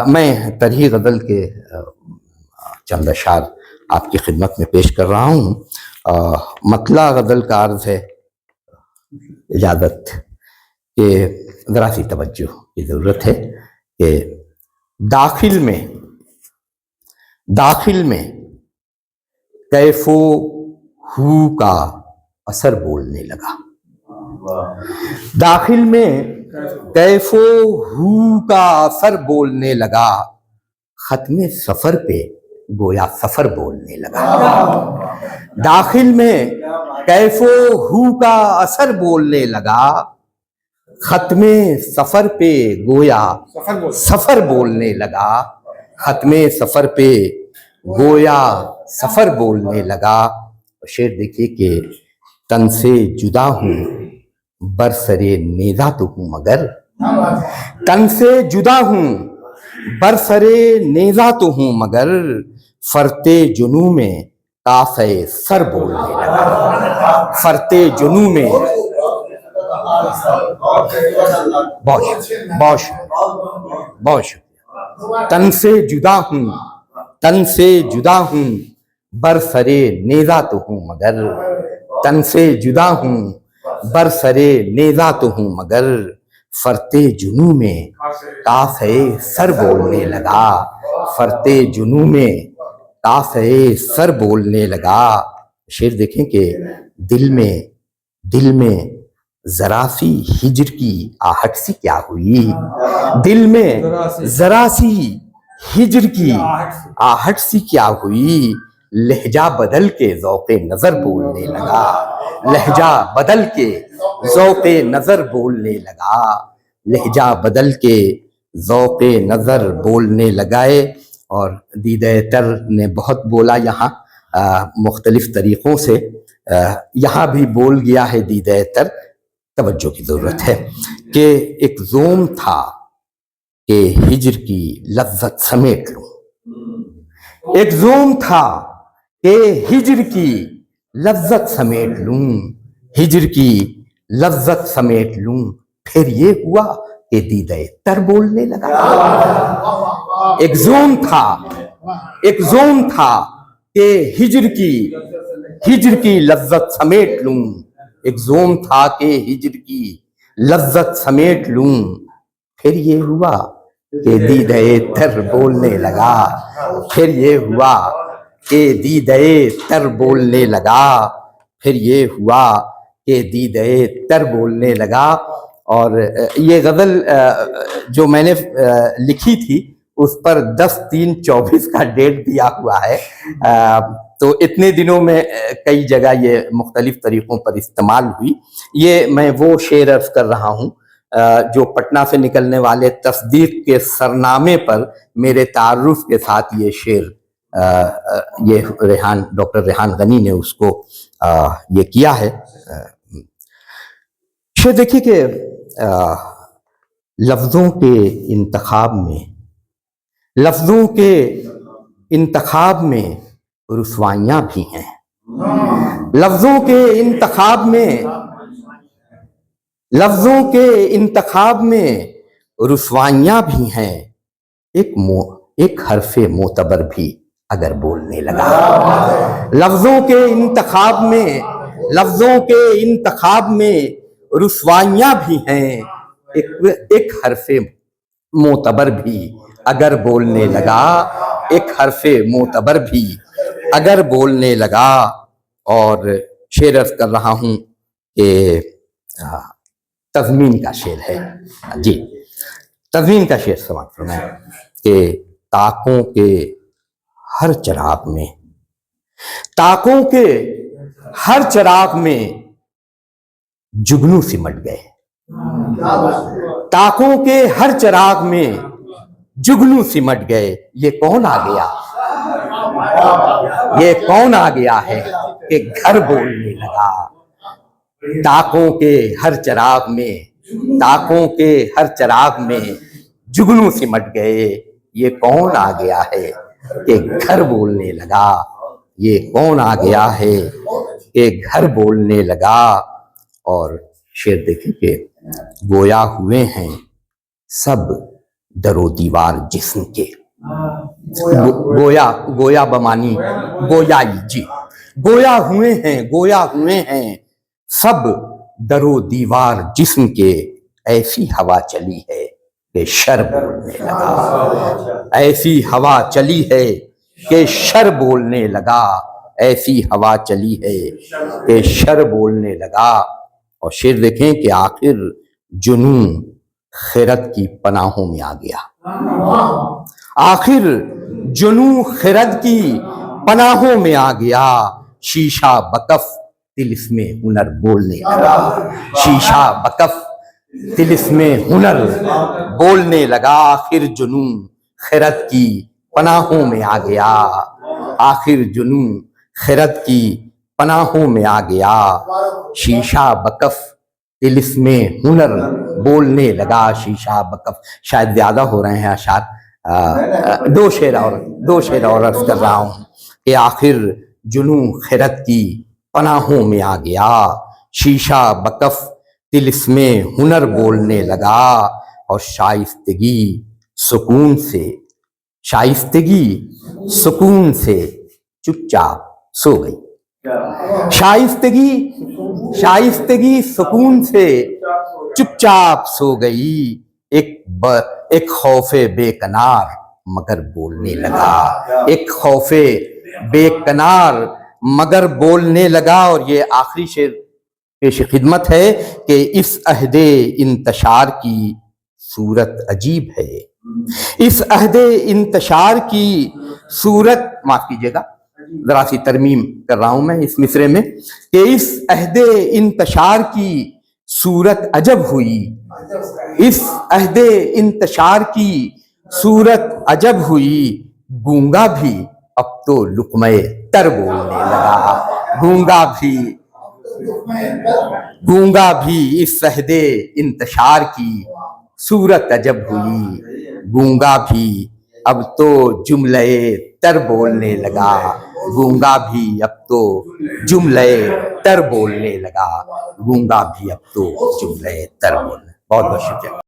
میں طرح غزل کے چند اشعار آپ کی خدمت میں پیش کر رہا ہوں۔ مطلع غزل کا عرض ہے، اجازت کہ ذرا سی توجہ کی ضرورت ہے کہ داخل میں کیف و ہو کا اثر بولنے لگا۔ داخل میں کیف و ہو کا اثر بولنے لگا، ختم سفر پہ گویا سفر بولنے لگا۔ داخل میں کیف و ہو کا اثر بولنے لگا، ختم سفر پہ گویا سفر بولنے لگا۔ ختم سفر پہ گویا سفر بولنے لگا۔ شعر دیکھیے کہ تن سے جدا ہوں برسرے نیزہ تو ہوں مگر، تن سے جدا ہوں برسرے نیزہ تو ہوں مگر، فرتے جنوں میں قافہ سر بولنے لگا۔ فرتے جنوں میں بہت شکریہ۔ تن سے جدا ہوں، تن سے جدا ہوں برسرے نیزہ تو ہوں مگر، تن سے جدا ہوں برسرے نیزہ تو ہوں مگر، فرتے جنوں میں قافہ سر بولنے لگا۔ فرتے جنوں میں قافہ سر بولنے لگا۔ شعر دیکھیں کہ دل میں ذرا سی ہجر کی آہٹ سی کیا ہوئی، دل میں ذرا سی ہجر کی آہٹ سی کیا ہوئی، لہجہ بدل کے ذوق نظر بولنے لگا۔ لہجہ بدل کے ذوق نظر بولنے لگا، لہجہ بدل کے ذوق نظر بولنے لگائے۔ اور دیدہ تر نے بہت بولا یہاں مختلف طریقوں سے، یہاں بھی بول گیا ہے دیدہ تر۔ توجہ کی ضرورت ہے کہ ایک زوم تھا کہ ہجر کی لذت سمیٹ لوں، ایک زوم تھا کہ ہجر کی لذت سمیٹ لوں، ہجر کی لذت سمیٹ لوں، پھر یہ ہوا کہ دیدہ تر بولنے لگا۔ ایک زوم تھا کہ ہجر کی لذت سمیٹ لوں، ایک زوم تھا کہ ہجر کی لذت سمیٹ لوں، پھر یہ ہوا کہ دیدہ تر بولنے لگا۔ پھر یہ ہوا کہ دیدہ تر بولنے لگا، پھر یہ ہوا کہ دیدہ تر بولنے لگا۔ اور یہ غزل جو میں نے لکھی تھی اس پر 10/3/24 کا ڈیٹ دیا ہوا ہے، تو اتنے دنوں میں کئی جگہ یہ مختلف طریقوں پر استعمال ہوئی۔ یہ میں وہ شعر عرض کر رہا ہوں جو پٹنہ سے نکلنے والے تصدیق کے سرنامے پر میرے تعارف کے ساتھ یہ شعر یہ ڈاکٹر ریحان غنی نے اس کو یہ کیا ہے۔ شعر دیکھیے کہ لفظوں کے انتخاب میں رسوائیاں بھی ہیں، لفظوں کے انتخاب میں رسوائیاں بھی ہیں، ایک حرف معتبر بھی اگر بولنے لگا۔ لفظوں کے انتخاب میں رسوائیاں بھی ہیں، ایک حرف معتبر بھی اگر بولنے لگا، ایک حرف معتبر بھی اگر بولنے لگا۔ اور شعر عرض کر رہا ہوں کہ تضمین کا شعر ہے، جی تضمین کا شعر سماعت فرمائیں کہ تاکوں کے ہر چراغ میں جگنو سمٹ گئے، تاکوں کے ہر چراغ میں جگنو سمٹ گئے۔ یہ کون آ گیا ہے کہ گھر بولنے لگا۔ تاکوں کے ہر چراغ میں جگنو سمٹ گئے، یہ کون آ گیا ہے کہ گھر بولنے لگا، یہ کون آ گیا ہے کہ گھر بولنے لگا۔ اور شعر دیکھیں کہ گویا ہوئے ہیں سب در و دیوار جسم کے. گویا گویا بمانی گویائی. جی گویا ہوئے ہیں سب در و دیوار جسم کے. ایسی ہوا چلی ہے کہ شر بولنے لگا. ایسی ہوا چلی ہے کہ شر بولنے لگا. ایسی ہوا چلی ہے کہ شر بولنے لگا. اور شعر دیکھیں کہ آخر جنون خرد کی پناہوں میں آ گیا. آخر جنون خرد کی پناہوں میں آ گیا. شیشہ بکف طلسم ہنر بولنے لگا. شیشہ بکف طلسم ہنر بولنے لگا. آخر جنون خرد کی پناہوں میں آ گیا. آخر جنون خرد کی پناہوں میں آ گیا. شیشہ بکف طلسم ہنر بولنے لگا. شیشہ بکف. شاید زیادہ ہو رہے ہیں اشعار. دو شعر اور عرض کر رہا ہوں کہ آخر جنون خرد کی پناہوں میں آ گیا. شیشہ بکف طلسم ہنر بولنے لگا. اور شائستگی سکون سے چپ چاپ سو گئی. شائستگی سکون سے چپ چاپ سو گئی. ایک خوف بے کنار مگر بولنے لگا. ایک خوف بے کنار مگر بولنے لگا. اور یہ آخری شعر پیش خدمت ہے کہ اس عہد انتشار کی صورت عجیب ہے. اس عہد انتشار کی صورت، معاف کیجیے گا ذرا سی ترمیم کر رہا ہوں میں اس مصرے میں، کہ اس عہد انتشار کی صورت عجب ہوئی. اس عہد انتشار کی صورت عجب ہوئی. گونگا بھی اب تو لقمہ تر بولنے لگا. گونگا بھی اس عہد انتشار کی صورت عجب ہوئی. گونگا بھی اب تو جملہ تر بولنے لگا. گونگا بھی اب تو جملہ تر بولنے لگا. گونگا بھی اب تو جملہ تر بولنے. بہت بہت شکریہ.